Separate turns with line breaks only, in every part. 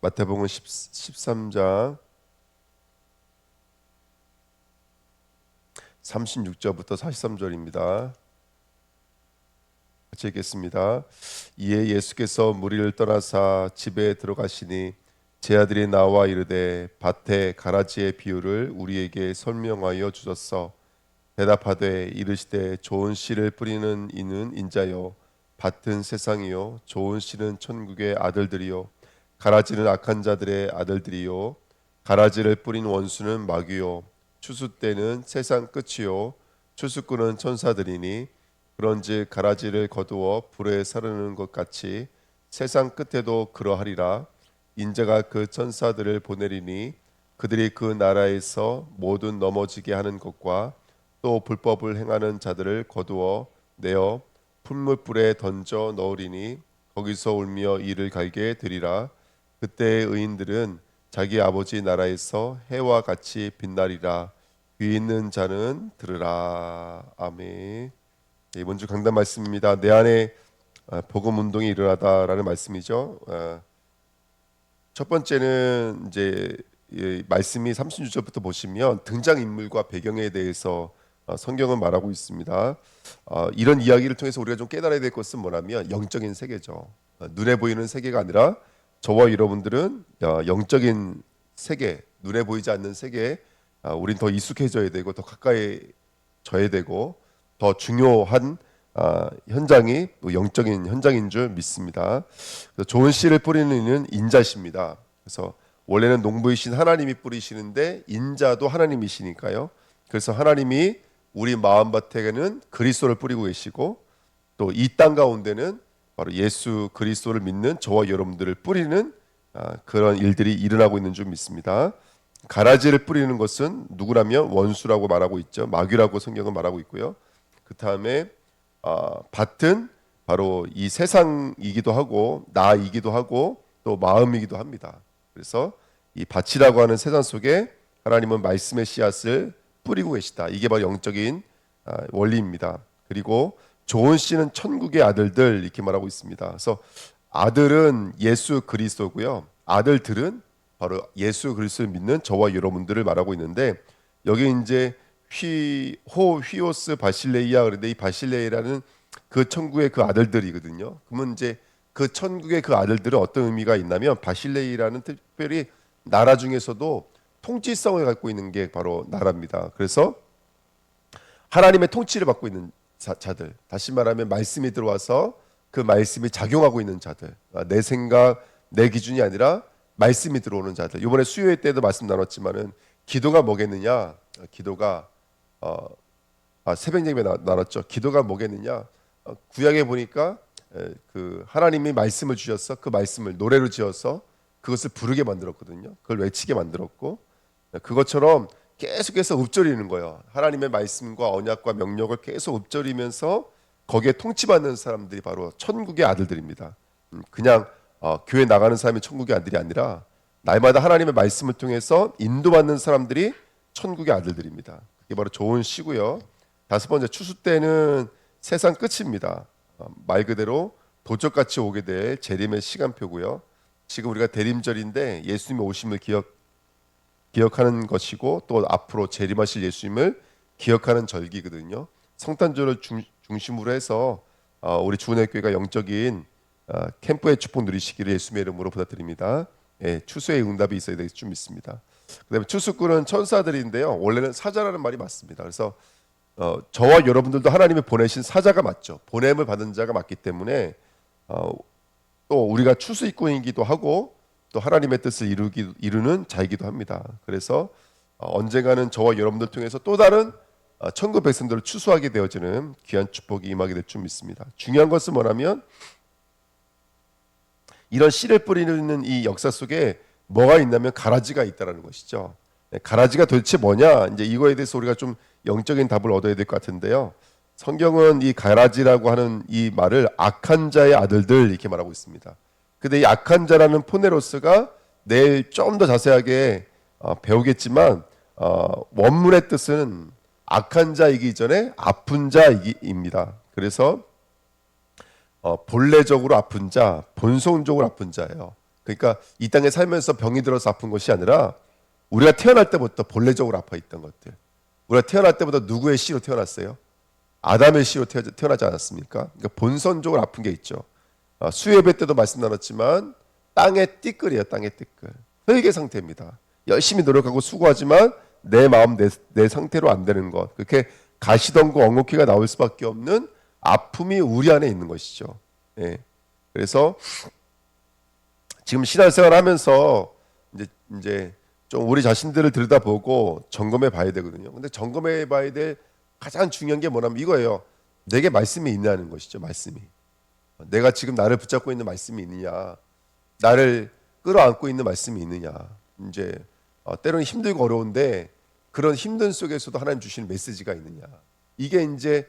마태복음 13장 36절부터 43절입니다. 같이 읽겠습니다. 이에 예수께서 무리를 떠나사 집에 들어가시니 제 아들이 나와 이르되 밭의 가라지의 비유를 우리에게 설명하여 주셨어. 대답하되 이르시되 좋은 씨를 뿌리는 이는 인자요 밭은 세상이요 좋은 씨는 천국의 아들들이요 가라지는 악한 자들의 아들들이요 가라지를 뿌린 원수는 마귀요 추수 때는 세상 끝이요 추수꾼은 천사들이니 그런즉 가라지를 거두어 불에 사르는 것 같이 세상 끝에도 그러하리라. 인자가 그 천사들을 보내리니 그들이 그 나라에서 모든 넘어지게 하는 것과 또 불법을 행하는 자들을 거두어 내어 풀무불에 던져 넣으리니 거기서 울며 이를 갈게 되리라. 그때의 의인들은 자기 아버지 나라에서 해와 같이 빛나리라. 귀 있는 자는 들으라. 아멘. 이번 주 강단 말씀입니다. 내 안에 복음 운동이 일어나다라는 말씀이죠. 첫 번째는 이제 말씀이 36절부터 보시면 등장 인물과 배경에 대해서 성경은 말하고 있습니다. 이런 이야기를 통해서 우리가 좀 깨달아야 될 것은 뭐냐면 영적인 세계죠. 눈에 보이는 세계가 아니라 저와 여러분들은 영적인 세계, 눈에 보이지 않는 세계에 우린 더 익숙해져야 되고 더 가까이 져야 되고 더 중요한 현장이 영적인 현장인 줄 믿습니다. 좋은 씨를 뿌리는 이는 인자십니다. 그래서 원래는 농부이신 하나님이 뿌리시는데 인자도 하나님이시니까요. 그래서 하나님이 우리 마음밭에는 그리스도를 뿌리고 계시고 또 이 땅 가운데는 바로 예수 그리스도를 믿는 저와 여러분들을 뿌리는 그런 일들이 일어나고 있는 줄 믿습니다. 가라지를 뿌리는 것은 누구라면 원수라고 말하고 있죠. 마귀라고 성경은 말하고 있고요. 그 다음에 밭은 바로 이 세상이기도 하고 나이기도 하고 또 마음이기도 합니다. 그래서 이 밭이라고 하는 세상 속에 하나님은 말씀의 씨앗을 뿌리고 계시다. 이게 바로 영적인 원리입니다. 그리고 좋은 씨는 천국의 아들들 이렇게 말하고 있습니다. 그래서 아들은 예수 그리스도고요. 아들들은 바로 예수 그리스도를 믿는 저와 여러분들을 말하고 있는데 여기 이제 휘오스 바실레이아 그런데 이 바실레이라는 그 천국의 그 아들들이거든요. 그러면 이제 그 천국의 그 아들들은 어떤 의미가 있냐면 바실레이라는 특별히 나라 중에서도 통치성을 갖고 있는 게 바로 나라입니다. 그래서 하나님의 통치를 받고 있는 자들, 다시 말하면 말씀이 들어와서 그 말씀이 작용하고 있는 자들, 내 생각, 내 기준이 아니라 말씀이 들어오는 자들. 이번에 수요회 때도 말씀 나눴지만은 기도가 뭐겠느냐? 기도가 새벽 예배 나눴죠. 기도가 뭐겠느냐? 구약에 보니까 그 하나님이 말씀을 주셔서 그 말씀을 노래로 지어서 그것을 부르게 만들었거든요. 그걸 외치게 만들었고 그것처럼 계속해서 읊조리는 거예요. 하나님의 말씀과 언약과 명령을 계속 읊조리면서 거기에 통치받는 사람들이 바로 천국의 아들들입니다. 그냥 교회 나가는 사람이 천국의 아들이 아니라 날마다 하나님의 말씀을 통해서 인도받는 사람들이 천국의 아들들입니다. 그게 바로 좋은 씨고요. 다섯 번째 추수 때는 세상 끝입니다. 말 그대로 도적같이 오게 될 재림의 시간표고요. 지금 우리가 대림절인데 예수님의 오심을 기억하는 것이고 또 앞으로 재림하실 예수님을 기억하는 절기거든요. 성탄절을 중심으로 해서 우리 주은혜 교회가 영적인 캠프의 축복 누리시기를 예수님의 이름으로 부탁드립니다. 추수의 응답이 있어야 될 줄 믿습니다. 그다음에 추수꾼은 천사들인데요. 원래는 사자라는 말이 맞습니다. 그래서 저와 여러분들도 하나님이 보내신 사자가 맞죠. 보냄을 받은 자가 맞기 때문에 또 우리가 추수꾼이기도 하고 또 하나님의 뜻을 이루는 자이기도 합니다. 그래서 언젠가는 저와 여러분들 통해서 또 다른 천국 백성들을 추수하게 되어지는 귀한 축복이 임하게 될 줄 믿습니다. 중요한 것은 뭐냐면 이런 씨를 뿌리는 이 역사 속에 뭐가 있냐면 가라지가 있다라는 것이죠. 가라지가 도대체 뭐냐? 이제 이거에 대해서 우리가 좀 영적인 답을 얻어야 될 것 같은데요. 성경은 이 가라지라고 하는 이 말을 악한 자의 아들들 이렇게 말하고 있습니다. 근데 이 악한 자라는 포네로스가 내일 좀 더 자세하게 배우겠지만 원문의 뜻은 악한 자이기 전에 아픈 자입니다. 그래서 본래적으로 아픈 자, 본성적으로 아픈 자예요. 그러니까 이 땅에 살면서 병이 들어서 아픈 것이 아니라 우리가 태어날 때부터 본래적으로 아파 있던 것들. 우리가 태어날 때부터 누구의 씨로 태어났어요? 아담의 씨로 태어나지 않았습니까? 그러니까 본선적으로 아픈 게 있죠. 수예배 때도 말씀 나눴지만 땅의 띠끌이에요. 땅의 띠끌. 흙의 상태입니다. 열심히 노력하고 수고하지만 내 마음, 내 상태로 안 되는 것. 그렇게 가시덤고 엉겅퀴가 나올 수밖에 없는 아픔이 우리 안에 있는 것이죠. 예. 그래서 지금 신앙생활 하면서 이제 좀 우리 자신들을 들여다보고 점검해 봐야 되거든요. 근데 점검해 봐야 될 가장 중요한 게 뭐냐면 이거예요. 내게 말씀이 있냐는 것이죠. 말씀이. 내가 지금 나를 붙잡고 있는 말씀이 있느냐, 나를 끌어안고 있는 말씀이 있느냐. 이제 때로는 힘들고 어려운데 그런 힘든 속에서도 하나님 주시는 메시지가 있느냐. 이게 이제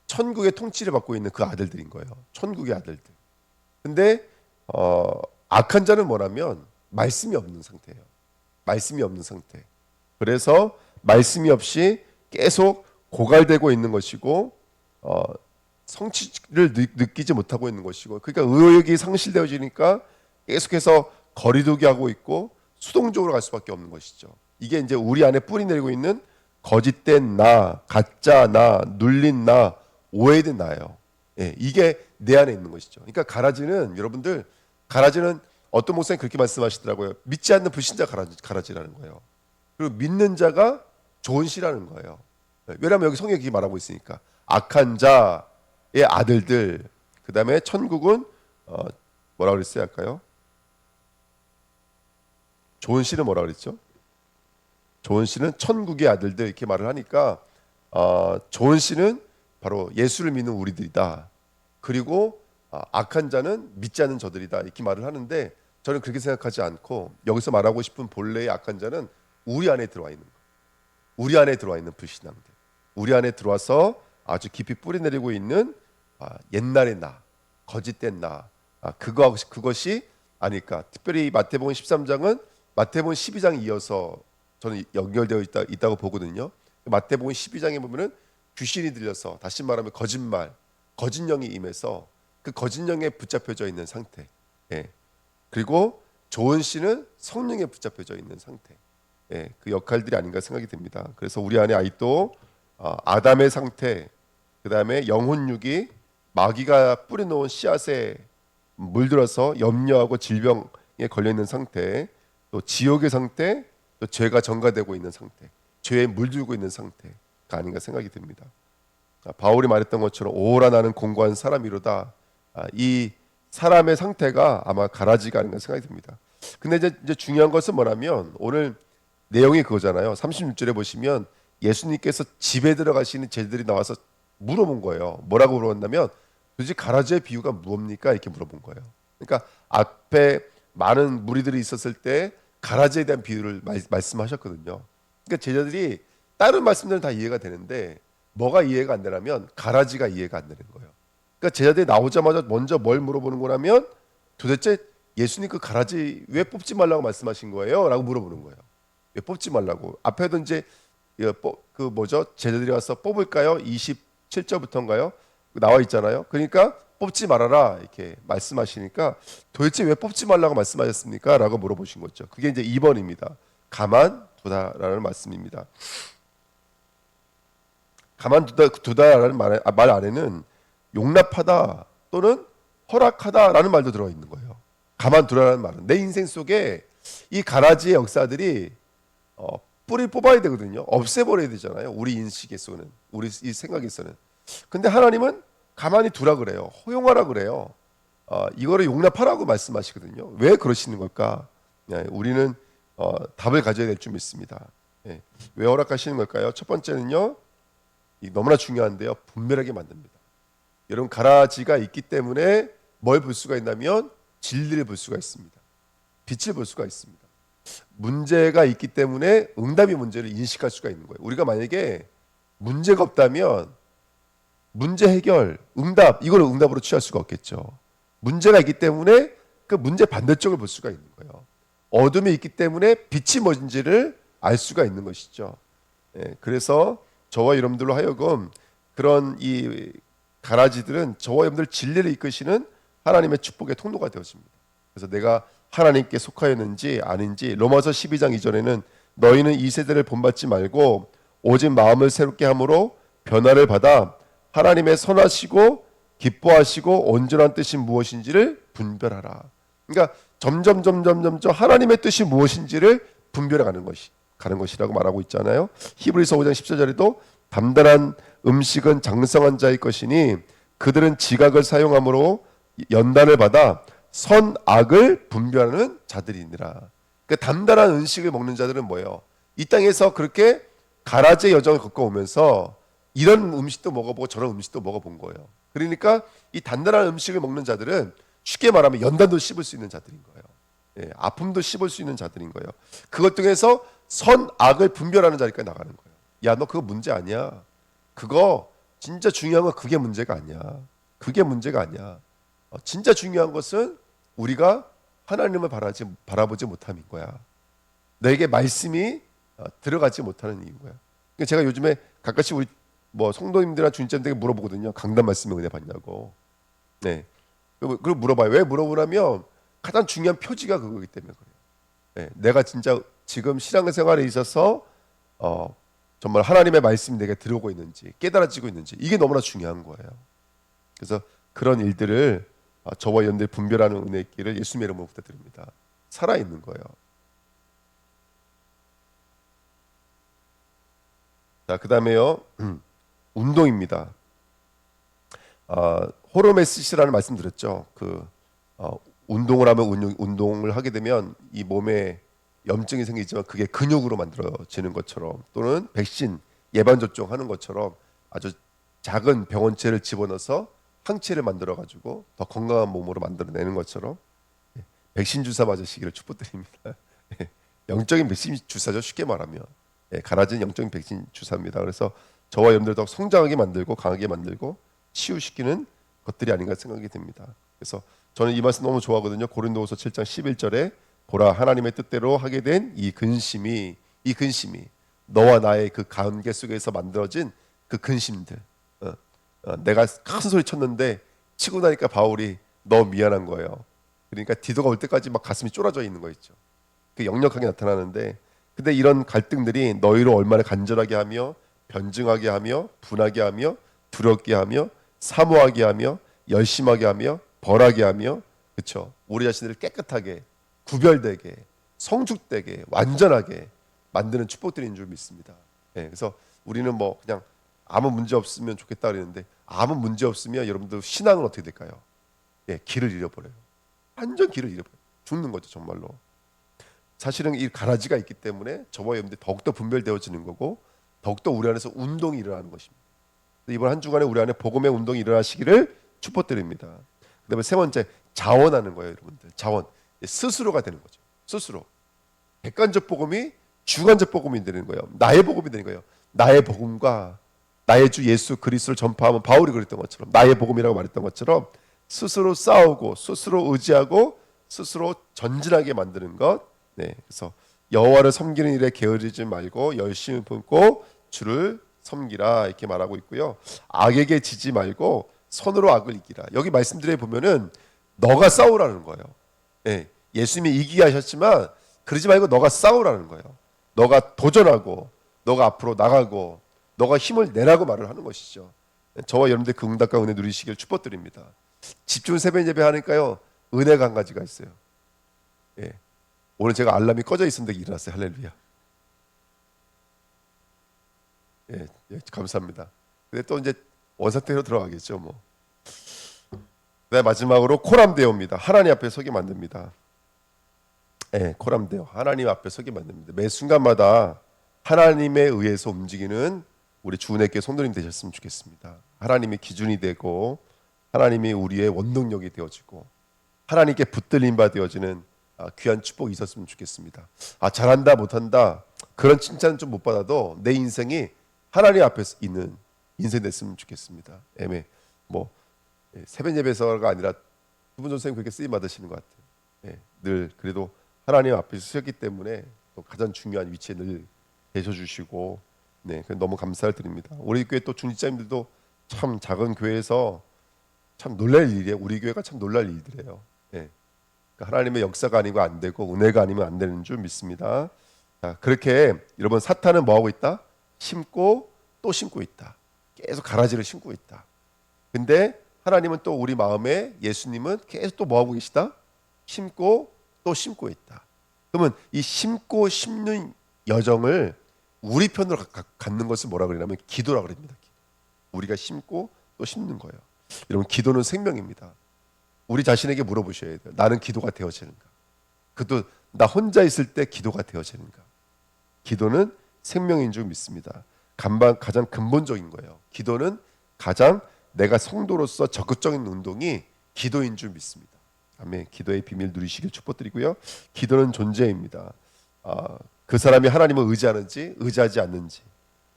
천국의 통치를 받고 있는 그 아들들인 거예요. 천국의 아들들. 근데 악한 자는 뭐냐면 말씀이 없는 상태예요. 말씀이 없는 상태. 그래서 말씀이 없이 계속 고갈되고 있는 것이고 성취를 느끼지 못하고 있는 것이고, 그러니까 의욕이 상실되어지니까 계속해서 거리두기 하고 있고 수동적으로 갈 수밖에 없는 것이죠. 이게 이제 우리 안에 뿌리 내리고 있는 거짓된 나, 가짜 나, 눌린 나, 오해된 나예요. 예, 이게 내 안에 있는 것이죠. 그러니까 가라지는 여러분들, 가라지는 어떤 목사님 그렇게 말씀하시더라고요. 믿지 않는 불신자 가라지라는 거예요. 그리고 믿는 자가 좋은 씨라는 거예요. 왜냐하면 여기 성경이 말하고 있으니까. 악한 자의 아들들, 그 다음에 천국은 뭐라 그랬어야 할까요? 좋은 씨는 뭐라 그랬죠? 좋은 씨는 천국의 아들들 이렇게 말을 하니까 좋은 씨는 바로 예수를 믿는 우리들이다. 그리고 악한 자는 믿지 않는 저들이다. 이렇게 말을 하는데 저는 그렇게 생각하지 않고 여기서 말하고 싶은 본래의 악한 자는 우리 안에 들어와 있는 거예요. 우리 안에 들어와 있는 불신앙들. 우리 안에 들어와서 아주 깊이 뿌리 내리고 있는 옛날의 나, 거짓된 나, 그것이 아닐까. 특별히 마태복음 13장은 마태복음 12장 이어서 저는 연결되어 있다고 보거든요. 마태복음 12장에 보면은 귀신이 들려서, 다시 말하면 거짓말, 거짓 영이 임해서 그 거짓 영에 붙잡혀져 있는 상태. 예. 그리고 좋은 씨는 성령에 붙잡혀져 있는 상태. 예. 그 역할들이 아닌가 생각이 듭니다. 그래서 우리 안에 아직도 아담의 상태, 그 다음에 영혼육이 마귀가 뿌려놓은 씨앗에 물들어서 염려하고 질병에 걸려 있는 상태, 또 지옥의 상태, 또 죄가 전가되고 있는 상태, 죄에 물들고 있는 상태가 아닌가 생각이 듭니다. 바울이 말했던 것처럼 오라 나는 공고한 사람이로다. 이 사람의 상태가 아마 가라지가 아닌가 생각이 듭니다. 근데 이제 중요한 것은 뭐냐면 오늘 내용이 그거잖아요. 36절에 보시면 예수님께서 집에 들어가시는 제자들이 나와서 물어본 거예요. 뭐라고 물어봤냐면 도대체 가라지의 비유가 무엇입니까? 이렇게 물어본 거예요. 그러니까 앞에 많은 무리들이 있었을 때 가라지에 대한 비유를 말씀하셨거든요. 그러니까 제자들이 다른 말씀들은 다 이해가 되는데 뭐가 이해가 안 되냐면 가라지가 이해가 안 되는 거예요. 그러니까 제자들이 나오자마자 먼저 뭘 물어보는 거냐면 도대체 예수님 그 가라지 왜 뽑지 말라고 말씀하신 거예요? 라고 물어보는 거예요. 왜 뽑지 말라고? 앞에도 이제 제자들이 와서 뽑을까요? 27절부터인가요? 나와 있잖아요. 그러니까 뽑지 말아라 이렇게 말씀하시니까 도대체 왜 뽑지 말라고 말씀하셨습니까? 라고 물어보신 거죠. 그게 이제 2번입니다. 가만두다라는 말씀입니다. 가만두다라는 말 안에는 용납하다 또는 허락하다라는 말도 들어 있는 거예요. 가만두라는 말은 내 인생 속에 이 가라지의 역사들이 뿌리 뽑아야 되거든요. 없애버려야 되잖아요. 우리 인식에서는, 우리 이 생각에서는. 근데 하나님은 가만히 두라 그래요. 허용하라 그래요. 이거를 용납하라고 말씀하시거든요. 왜 그러시는 걸까? 우리는 답을 가져야 될 줄 믿습니다. 왜 허락하시는 걸까요? 첫 번째는요, 너무나 중요한데요, 분별하게 만듭니다. 여러분, 가라지가 있기 때문에 뭘 볼 수가 있냐면 진리를 볼 수가 있습니다. 빛을 볼 수가 있습니다. 문제가 있기 때문에 응답의 문제를 인식할 수가 있는 거예요. 우리가 만약에 문제가 없다면 문제 해결, 응답, 이걸 응답으로 취할 수가 없겠죠. 문제가 있기 때문에 그 문제 반대쪽을 볼 수가 있는 거예요. 어둠이 있기 때문에 빛이 뭔지를 알 수가 있는 것이죠. 그래서 저와 여러분들로 하여금 그런 이 가라지들은 저와 여러분들 진리를 이끄시는 하나님의 축복의 통로가 되어집니다. 그래서 내가 하나님께 속하였는지 아닌지. 로마서 12장 이전에는 너희는 이 세대를 본받지 말고 오직 마음을 새롭게 함으로 변화를 받아 하나님의 선하시고 기뻐하시고 온전한 뜻이 무엇인지를 분별하라. 그러니까 점점 하나님의 뜻이 무엇인지를 분별해 가는 것이라고 말하고 있잖아요. 히브리서 5장 14절에도 담대한 음식은 장성한 자의 것이니 그들은 지각을 사용함으로 연단을 받아 선악을 분별하는 자들이니라. 그 단단한 음식을 먹는 자들은 뭐예요? 이 땅에서 그렇게 가라지의 여정을 겪어오면서 이런 음식도 먹어보고 저런 음식도 먹어본 거예요. 그러니까 이 단단한 음식을 먹는 자들은 쉽게 말하면 연단도 씹을 수 있는 자들인 거예요. 예, 아픔도 씹을 수 있는 자들인 거예요. 그것 중에서 선악을 분별하는 자리까지 나가는 거예요. 야, 너 그거 문제 아니야. 그거 진짜 중요한 건 그게 문제가 아니야. 그게 문제가 아니야. 진짜 중요한 것은 우리가 하나님을 바라보지 못함인 거야. 너에게 말씀이 들어가지 못하는 이유인 거야. 그러니까 제가 요즘에 가끔씩 우리 성도님들이나 주님들에게 물어보거든요. 강단 말씀에 은혜 받냐고. 네. 그리고 물어봐요. 왜 물어보냐면 가장 중요한 표지가 그거기 때문에 그래요. 네. 내가 진짜 지금 신앙생활에 있어서 정말 하나님의 말씀이 내게 들어오고 있는지 깨달아지고 있는지 이게 너무나 중요한 거예요. 그래서 그런 일들을 저와 여러분들이 분별하는 은혜 있기를 예수님의 이름으로 부탁드립니다. 살아있는 거예요. 자, 그 다음에요. 운동입니다. 호르메시스라는 말씀 드렸죠. 운동을 하면 운동을 하게 되면 이 몸에 염증이 생기지만 그게 근육으로 만들어지는 것처럼 또는 백신 예방 접종 하는 것처럼 아주 작은 병원체를 집어넣어서 항체를 만들어 가지고 더 건강한 몸으로 만들어내는 것처럼 백신 주사 맞으시기를 축복드립니다. 영적인 백신 주사죠. 쉽게 말하면 가라진 영적인 백신 주사입니다. 그래서 저와 여러분들 더 성장하게 만들고 강하게 만들고 치유시키는 것들이 아닌가 생각이 됩니다. 그래서 저는 이 말씀 너무 좋아하거든요. 고린도후서 7장 11절에 보라 하나님의 뜻대로 하게 된 이 근심이 너와 나의 그 관계 속에서 만들어진 그 근심들. 내가 큰 소리 쳤는데 치고 나니까 바울이 너 미안한 거예요. 그러니까 디도가 올 때까지 막 가슴이 쫄아져 있는 거 있죠. 그 역력하게 나타나는데 근데 이런 갈등들이 너희를 얼마나 간절하게 하며 변증하게 하며 분하게 하며 두렵게 하며 사모하게 하며 열심하게 하며 벌하게 하며 그렇죠. 우리 자신들을 깨끗하게 구별되게 성숙되게 완전하게 만드는 축복들인 줄 믿습니다. 그래서 우리는 그냥 아무 문제 없으면 좋겠다 그랬는데 아무 문제 없으면 여러분들 신앙은 어떻게 될까요? 길을 잃어버려요. 완전 길을 잃어버려요. 죽는 거죠 정말로. 사실은 이 가라지가 있기 때문에 저와 여러분들이 더욱더 분별되어지는 거고 더욱더 우리 안에서 운동이 일어나는 것입니다. 이번 한 주간에 우리 안에 복음의 운동이 일어나시기를 축복드립니다. 그다음에 세 번째 자원하는 거예요, 여러분들. 자원 스스로가 되는 거죠. 스스로 객관적 복음이 주관적 복음이 되는 거예요. 나의 복음이 되는 거예요. 나의 복음과 나의 주 예수 그리스도를 전파하면 바울이 그랬던 것처럼 나의 복음이라고 말했던 것처럼 스스로 싸우고 스스로 의지하고 스스로 전진하게 만드는 것. 그래서 여호와를 섬기는 일에 게으르지 말고 열심히 품고 주를 섬기라 이렇게 말하고 있고요. 악에게 지지 말고 선으로 악을 이기라. 여기 말씀드려 보면은 너가 싸우라는 거예요. 예수님이 이기게 하셨지만 그러지 말고 너가 싸우라는 거예요. 너가 도전하고 너가 앞으로 나가고 너가 힘을 내라고 말을 하는 것이죠. 저와 여러분들 그 응답과 은혜 누리시길 축복드립니다. 집중 새벽 예배 하니까요 은혜가 한 가지가 있어요. 오늘 제가 알람이 꺼져 있었는데 일어났어요. 할렐루야. 감사합니다. 근데 또 이제 원상태로 들어가겠죠 뭐. 네, 마지막으로 코람데오입니다. 하나님 앞에 서게 만듭니다. 코람데오. 하나님 앞에 서게 만듭니다. 매 순간마다 하나님에 의해서 움직이는 우리 주은혜께 성도님 되셨으면 좋겠습니다. 하나님이 기준이 되고 하나님이 우리의 원동력이 되어지고 하나님께 붙들림 바 되어지는 귀한 축복이 있었으면 좋겠습니다. 잘한다 못한다 그런 칭찬은 좀 못 받아도 내 인생이 하나님 앞에 있는 인생 됐으면 좋겠습니다. 새벽 예배서가 아니라 두분 선생님 그렇게 쓰임 받으시는 것 같아요. 늘 그래도 하나님 앞에 서셨기 때문에 또 가장 중요한 위치에 늘 계셔주시고 너무 감사를 드립니다. 우리 교회 또 중직자님들도 참 작은 교회에서 참 놀랄 일이에요. 우리 교회가 참 놀랄 일들이에요. 그러니까 하나님의 역사가 아니고 안 되고 은혜가 아니면 안 되는 줄 믿습니다. 자, 그렇게 여러분 사탄은 뭐 하고 있다? 심고 또 심고 있다. 계속 가라지를 심고 있다. 근데 하나님은 또 우리 마음에 예수님은 계속 또 뭐 하고 계시다? 심고 또 심고 있다. 그러면 이 심고 심는 여정을 우리 편으로 갖는 것을 뭐라 그러냐면 기도라 그럽니다. 우리가 심고 또 심는 거예요. 여러분 기도는 생명입니다. 우리 자신에게 물어보셔야 돼요. 나는 기도가 되어지는가? 그것도 나 혼자 있을 때 기도가 되어지는가? 기도는 생명인 줄 믿습니다. 가장 근본적인 거예요. 기도는 가장 내가 성도로서 적극적인 운동이 기도인 줄 믿습니다. 아멘. 기도의 비밀 누리시길 축복드리고요. 기도는 존재입니다. 그 사람이 하나님을 의지하는지 의지하지 않는지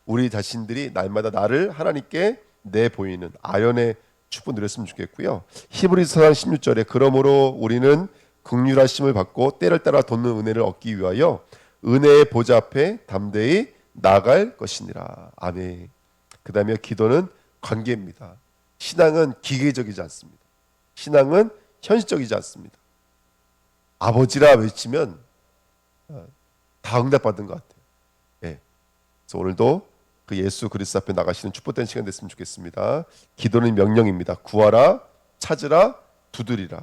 우리 자신들이 날마다 나를 하나님께 내보이는 아연의 축복 누렸으면 좋겠고요. 히브리서 4장 16절에 그러므로 우리는 긍휼하심을 받고 때를 따라 돋는 은혜를 얻기 위하여 은혜의 보좌 앞에 담대히 나아갈 것이니라. 아멘. 그 다음에 기도는 관계입니다. 신앙은 기계적이지 않습니다. 신앙은 현실적이지 않습니다. 아버지라 외치면 다 응답받은 것 같아요. 예. 그래서 오늘도 그 예수 그리스도 앞에 나가시는 축복된 시간 됐으면 좋겠습니다. 기도는 명령입니다. 구하라, 찾으라, 두드리라.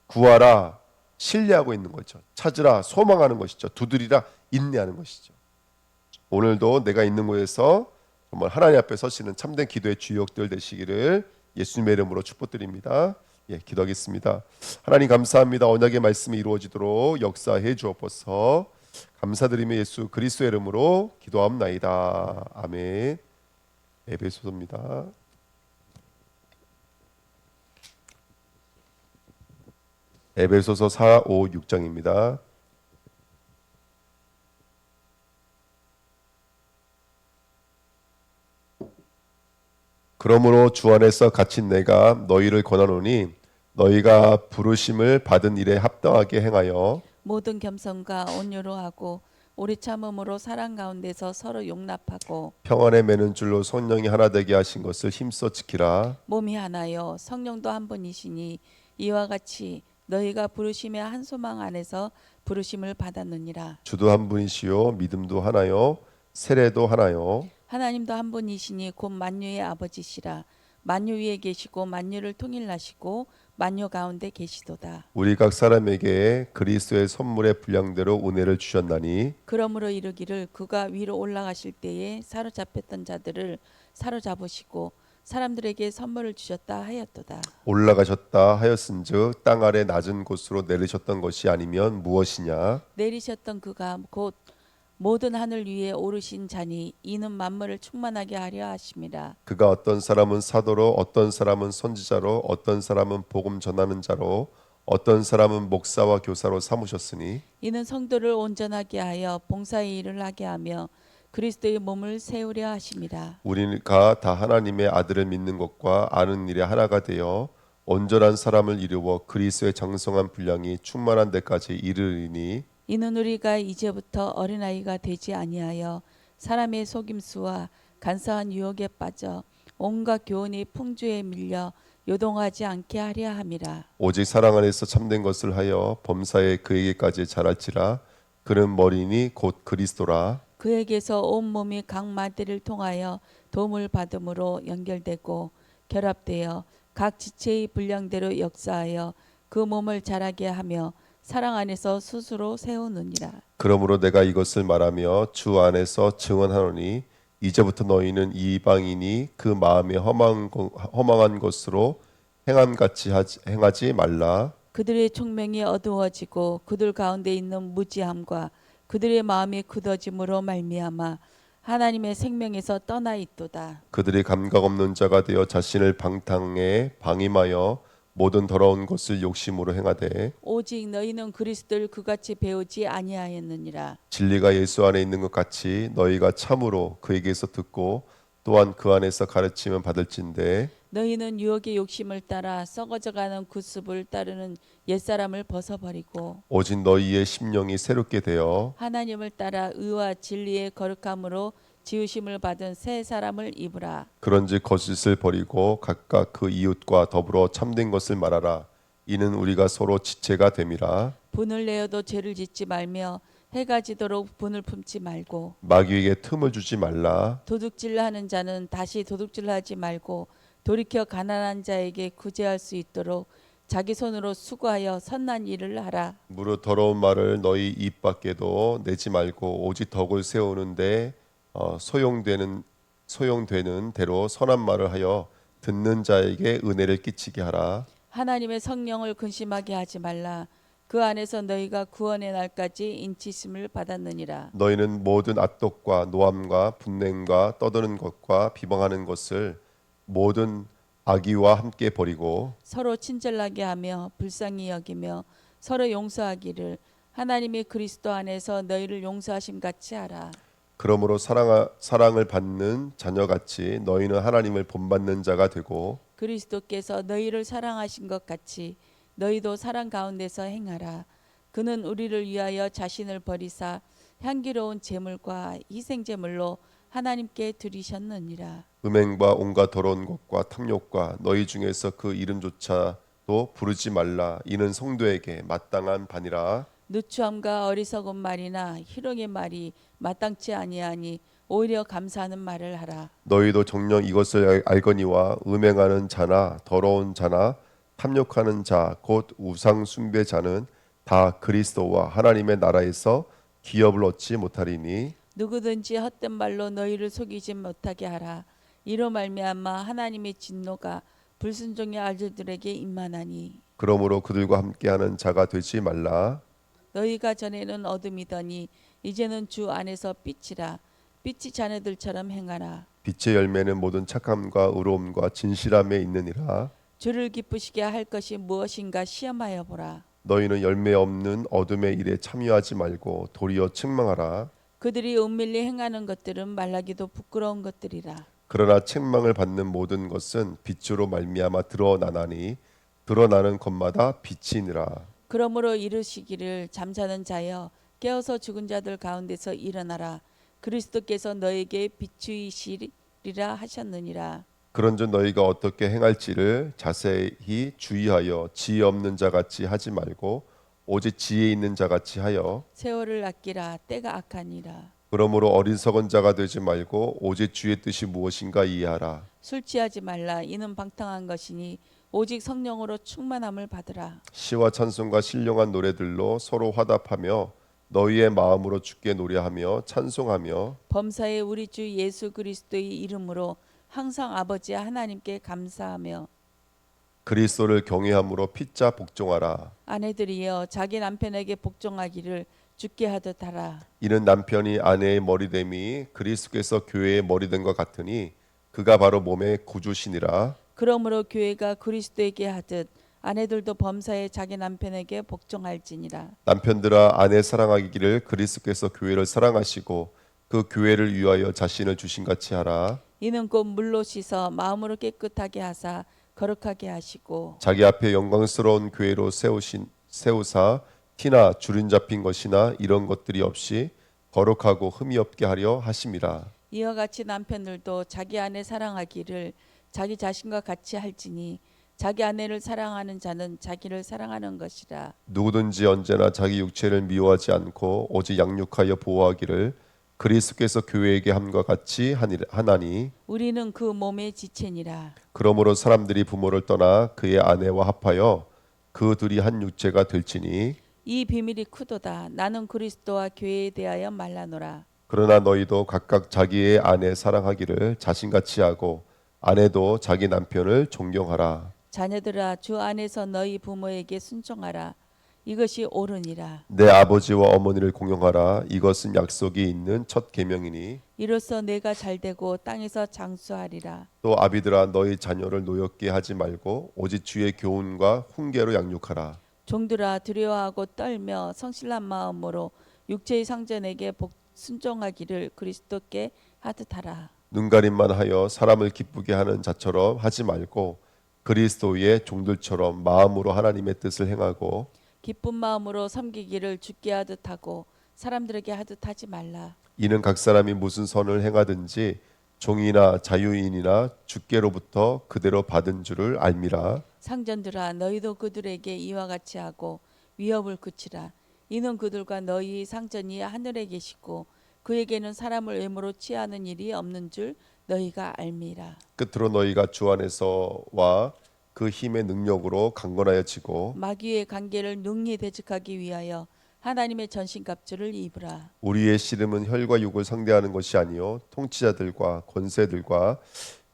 구하라, 신뢰하고 있는 거죠. 찾으라, 소망하는 것이죠. 두드리라, 인내하는 것이죠. 오늘도 내가 있는 곳에서 정말 하나님 앞에 서시는 참된 기도의 주역들 되시기를 예수님의 이름으로 축복드립니다. 예, 기도하겠습니다. 하나님 감사합니다. 언약의 말씀이 이루어지도록 역사해 주옵소서. 감사드리며 예수 그리스도의 이름으로 기도합나이다. 아멘. 에베소서입니다. 에베소서 4, 5, 6장입니다. 그러므로 주 안에서 갇힌 내가 너희를 권하노니 너희가 부르심을 받은 일에 합당하게 행하여
모든 겸손과 온유로 하고 오래 참음으로 사랑 가운데서 서로 용납하고
평안에 매는 줄로 성령이 하나 되게 하신 것을 힘써 지키라.
몸이 하나요 성령도 한 분이시니 이와 같이 너희가 부르심의 한 소망 안에서 부르심을 받았느니라.
주도 한 분이시요 믿음도 하나요 세례도 하나요.
하나님도 한 분이시니 곧 만유의 아버지시라. 만유 위에 계시고 만유를 통일하시고 만유 가운데 계시도다.
우리 각 사람에게 그리스도의 선물의 분량대로 은혜를 주셨나니
그러므로 이르기를 그가 위로 올라가실 때에 사로잡혔던 자들을 사로잡으시고 사람들에게 선물을 주셨다 하였도다.
올라가셨다 하였은즉 땅 아래 낮은 곳으로 내리셨던 것이 아니면 무엇이냐.
내리셨던 그가 곧 모든 하늘 위에 오르신 자니 이는 만물을 충만하게 하려 하심이라.
그가 어떤 사람은 사도로 어떤 사람은 선지자로 어떤 사람은 복음 전하는 자로 어떤 사람은 목사와 교사로 삼으셨으니
이는 성도를 온전하게 하여 봉사의 일을 하게 하며 그리스도의 몸을 세우려 하심이라.
우리가 다 하나님의 아들을 믿는 것과 아는 일에 하나가 되어 온전한 사람을 이루어 그리스도의 장성한 분량이 충만한 데까지 이르리니
이는 우리가 이제부터 어린아이가 되지 아니하여 사람의 속임수와 간사한 유혹에 빠져 온갖 교훈의 풍조에 밀려 요동하지 않게 하려 함이라.
오직 사랑 안에서 참된 것을 하여 범사에 그에게까지 자랄지라. 그는 머리니 곧 그리스도라.
그에게서 온 몸이 각 마디를 통하여 도움을 받음으로 연결되고 결합되어 각 지체의 분량대로 역사하여 그 몸을 자라게 하며 사랑 안에서 스스로 세우느니라.
그러므로 내가 이것을 말하며 주 안에서 증언하노니 이제부터 너희는 이방인이 그 마음에 허망한 것으로 행함같이 행하지 말라.
그들의 총명이 어두워지고 그들 가운데 있는 무지함과 그들의 마음이 굳어짐으로 말미암아 하나님의 생명에서 떠나 있도다.
그들이 감각 없는 자가 되어 자신을 방탕에 방임하여 모든 더러운 것을 욕심으로 행하되
오직 너희는 그리스도를 그같이 배우지 아니하였느니라.
진리가 예수 안에 있는 것 같이 너희가 참으로 그에게서 듣고 또한 그 안에서 가르침을 받을진대
너희는 유혹의 욕심을 따라 썩어져가는 구습을 따르는 옛사람을 벗어버리고
오직 너희의 심령이 새롭게 되어
하나님을 따라 의와 진리의 거룩함으로 지으심을 받은 새 사람을 입으라.
그런즉 거짓을 버리고 각각 그 이웃과 더불어 참된 것을 말하라. 이는 우리가 서로 지체가 됨이라.
분을 내어도 죄를 짓지 말며 해가 지도록 분을 품지 말고
마귀에게 틈을 주지 말라.
도둑질하는 자는 다시 도둑질하지 말고 돌이켜 가난한 자에게 구제할 수 있도록 자기 손으로 수고하여 선한 일을 하라.
무릇 더러운 말을 너희 입 밖에도 내지 말고 오직 덕을 세우는데 소용되는 대로 선한 말을 하여 듣는 자에게 은혜를 끼치게 하라.
하나님의 성령을 근심하게 하지 말라. 그 안에서 너희가 구원의 날까지 인치심을 받았느니라.
너희는 모든 악독과 노함과 분냉과 떠드는 것과 비방하는 것을 모든 악의와 함께 버리고
서로 친절하게 하며 불쌍히 여기며 서로 용서하기를 하나님이 그리스도 안에서 너희를 용서하심 같이 하라.
그러므로 사랑을 받는 자녀같이 너희는 하나님을 본받는 자가 되고
그리스도께서 너희를 사랑하신 것 같이 너희도 사랑 가운데서 행하라. 그는 우리를 위하여 자신을 버리사 향기로운 제물과 희생 제물로 하나님께 드리셨느니라.
음행과 온갖 더러운 것과 탐욕과 너희 중에서 그 이름조차도 부르지 말라. 이는 성도에게 마땅한 반이라.
누추함과 어리석은 말이나 희롱의 말이 마땅치 아니하니 오히려 감사하는 말을 하라.
너희도 정녕 이것을 알거니와 음행하는 자나 더러운 자나 탐욕하는 자 곧 우상 숭배자는 다 그리스도와 하나님의 나라에서 기업을 얻지 못하리니
누구든지 헛된 말로 너희를 속이지 못하게 하라. 이로 말미암아 하나님의 진노가 불순종의 아들들에게 임하나니
그러므로 그들과 함께하는 자가 되지 말라.
너희가 전에는 어둠이더니 이제는 주 안에서 빛이라. 빛이 자네들처럼 행하라.
빛의 열매는 모든 착함과 의로움과 진실함에 있느니라.
주를 기쁘시게 할 것이 무엇인가 시험하여 보라.
너희는 열매 없는 어둠의 일에 참여하지 말고 도리어 책망하라.
그들이 은밀히 행하는 것들은 말하기도 부끄러운 것들이라.
그러나 책망을 받는 모든 것은 빛으로 말미암아 드러나나니 드러나는 것마다 빛이니라.
그러므로 이르시기를 잠자는 자여 깨어서 죽은 자들 가운데서 일어나라. 그리스도께서 너에게 비추이시리라 하셨느니라.
그런즉 너희가 어떻게 행할지를 자세히 주의하여 지혜 없는 자같이 하지 말고 오직 지혜 있는 자같이 하여
세월을 아끼라. 때가 악하니라.
그러므로 어리석은 자가 되지 말고 오직 주의 뜻이 무엇인가 이해하라.
술 취하지 말라. 이는 방탕한 것이니 오직 성령으로 충만함을 받으라.
시와 찬송과 신령한 노래들로 서로 화답하며 너희의 마음으로 주께 노래하며 찬송하며
범사에 우리 주 예수 그리스도의 이름으로 항상 아버지 하나님께 감사하며
그리스도를 경외함으로 피차 복종하라.
아내들이여 자기 남편에게 복종하기를 주께 하듯 하라.
이는 남편이 아내의 머리됨이 그리스도께서 교회의 머리된 것 같으니 그가 바로 몸의 구주시니라.
그러므로 교회가 그리스도에게 하듯 아내들도 범사에 자기 남편에게 복종할지니라.
남편들아 아내 사랑하기를 그리스도께서 교회를 사랑하시고 그 교회를 위하여 자신을 주신 같이 하라.
이는 곧 물로 씻어 마음으로 깨끗하게 하사 거룩하게 하시고
자기 앞에 영광스러운 교회로 세우사 티나 주름 잡힌 것이나 이런 것들이 없이 거룩하고 흠이 없게 하려 하심이라.
이와 같이 남편들도 자기 아내 사랑하기를 자기 자신과 같이 할지니 자기 아내를 사랑하는 자는 자기를 사랑하는 것이라.
누구든지 언제나 자기 육체를 미워하지 않고 오직 양육하여 보호하기를 그리스도께서 교회에게 함과 같이 하나니
우리는 그 몸의 지체니라.
그러므로 사람들이 부모를 떠나 그의 아내와 합하여 그 둘이 한 육체가 될지니
이 비밀이 크도다. 나는 그리스도와 교회에 대하여 말하노라.
그러나 너희도 각각 자기의 아내 사랑하기를 자신같이 하고 아내도 자기 남편을 존경하라.
자녀들아 주 안에서 너희 부모에게 순종하라. 이것이 옳으니라.
내 아버지와 어머니를 공경하라. 이것은 약속이 있는 첫 계명이니
이로써 내가 잘되고 땅에서 장수하리라.
또 아비들아 너희 자녀를 노엽게 하지 말고 오직 주의 교훈과 훈계로 양육하라.
종들아 두려워하고 떨며 성실한 마음으로 육체의 상전에게 순종하기를 그리스도께 하듯 하라.
눈가림만 하여 사람을 기쁘게 하는 자처럼 하지 말고 그리스도의 종들처럼 마음으로 하나님의 뜻을 행하고
기쁜 마음으로 섬기기를 주께 하듯 하고 사람들에게 하듯 하지 말라.
이는 각 사람이 무슨 선을 행하든지 종이나 자유인이나 주께로부터 그대로 받은 줄을 알미라.
상전들아 너희도 그들에게 이와 같이 하고 위협을 그치라. 이는 그들과 너희 상전이 하늘에 계시고 그에게는 사람을 외모로 취하는 일이 없는 줄 너희가 알미라.
끝으로 너희가 주 안에서와 그 힘의 능력으로 강건하여 지고
마귀의 관계를 능히 대적하기 위하여 하나님의 전신갑주를 입으라.
우리의 씨름은 혈과 육을 상대하는 것이 아니요 통치자들과 권세들과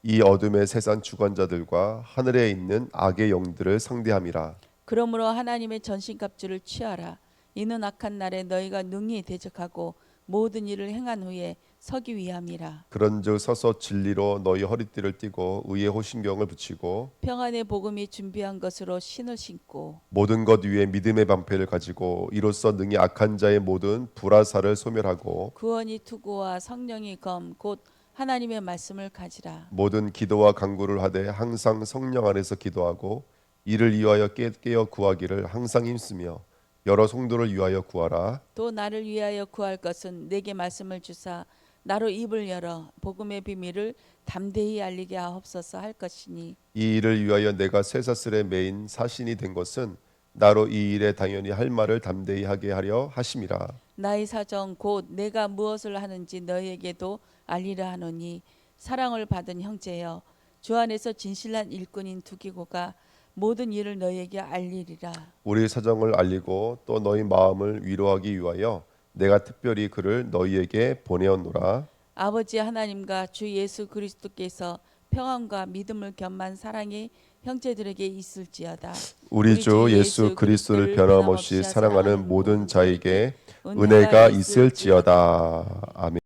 이 어둠의 세상 주관자들과 하늘에 있는 악의 영들을 상대함이라.
그러므로 하나님의 전신갑주를 취하라. 이는 악한 날에 너희가 능히 대적하고 모든 일을 행한 후에 서기 위함이라.
그런즉 서서 진리로 너희 허리띠를 띠고 의의 호심경을 붙이고
평안의 복음이 준비한 것으로 신을 신고
모든 것 위에 믿음의 방패를 가지고 이로써 능히 악한 자의 모든 불화살을 소멸하고
구원이 투구와 성령이 검 곧 하나님의 말씀을 가지라.
모든 기도와 간구를 하되 항상 성령 안에서 기도하고 이를 위하여 깨어 구하기를 항상 힘쓰며 여러 성도를 위하여 구하라.
또 나를 위하여 구할 것은 내게 말씀을 주사 나로 입을 열어 복음의 비밀을 담대히 알리게 하옵소서 할 것이니
이 일을 위하여 내가 쇠사슬에 매인 사신이 된 것은 나로 이 일에 당연히 할 말을 담대히 하게 하려 하심이라.
나의 사정 곧 내가 무엇을 하는지 너희에게도 알리라 하노니 사랑을 받은 형제여 주 안에서 진실한 일꾼인 두기고가 모든 일을 너희에게 알리리라.
우리 사정을 알리고 또 너희 마음을 위로하기 위하여 내가 특별히 그를 너희에게 보내었노라.
아버지 하나님과 주 예수 그리스도께서 평안과 믿음을 겸한 사랑이 형제들에게 있을지어다.
우리 주 예수 그리스도를 변함없이 사랑하는 모든 자에게 은혜가 있을지어다. 아멘.